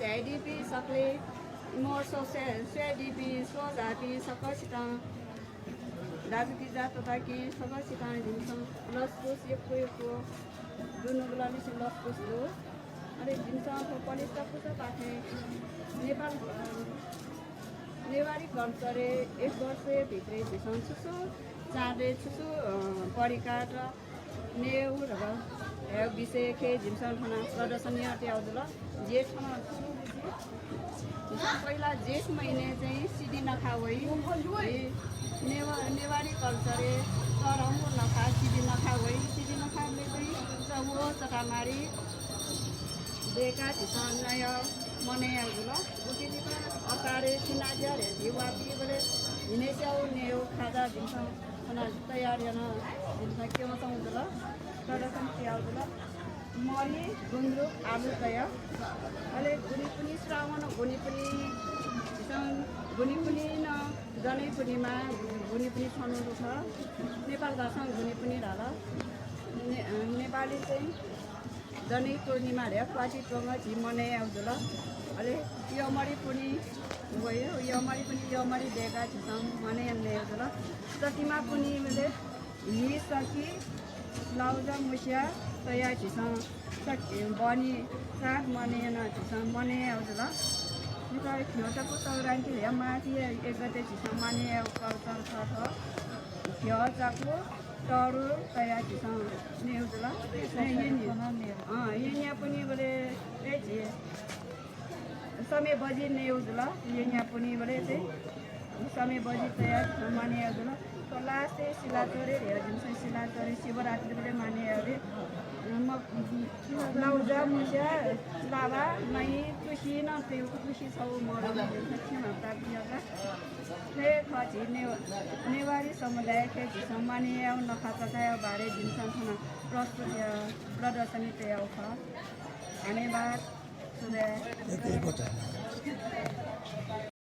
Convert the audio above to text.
IDP सकले मोर्सो CIDP सोजापी सकसित दाजुकी जात तथा कि सकसित जिम्सङ लसपुस यो दुनुगुलाली से लसपुस दो अरे जिम्सङ पलिस्ता पुसा पाथे नेपाल नेवारी कल्चरे 1 वर्ष भित्रै जिम्सङ सुसु चाँडे सुसु परिकाट नेउ र विषय के जिम्सङ ठाना प्रदर्शनी ट्याउदल जेठ ठाना पहिला जेठ महिने चाहिँ सिडी नखावै नेवारी कल्चरे तरङ्गो नखा सिडी नखावै सिडी नखाले चाहिँ चौहो चटामारी बेका नय मने आउल उति अकारे सिनाजिया रे दिवाती बोले हिनेस्याउ नेउ खाजा जिम्सङ ठाना तयारी न जिम्सङ के मताउँदल प्रदर्शन ट्याउदल मरी गुन्द्रुक आलु तयार अहिले गुनी पनि श्रावण गुनी पनि न जनै पूर्णिमा गुनी पनि छनुहरू छ नेपाल भाषामा गुनी पनि ढाल नेपाली चाहिँ जनै पूर्णिमा रे क्वाटी टोङ्ग झिमने आउँदल अहिले यमरी पनि गयो यमरी पनि यमरी देगा झिसम मने अन्ने आउँदल जतिमा पनि मैले हि सकी लाउजा मुसिया तयार झिसम बनी साग मने न झिसम मने आउँदल नेपाली खिउटाको चौरान्ती हे माथि 1 गते झिसम मने कल्चर छ घिउ चाक्लो टरु तयार झिसम नेउदल यहाँ पनि बोले समय बजी नेउदल यहाँ पनि बोले चाहिँ समय बजी तयार माने आउँदल लास्ट शिलाचोरे हेर जिम्सङ शिलाचोरे शिवरात्रि बोले माने अरे लाउजा मुसिया लाभा मै खुसी न त्यो खुसी छौ मरम प्राप्तिका हे खछि नेवारी समुदाय के सम्मानीय नखाचा बारे जिम्सङ ठाना प्रदर्शनी तयार छ धन्यवाद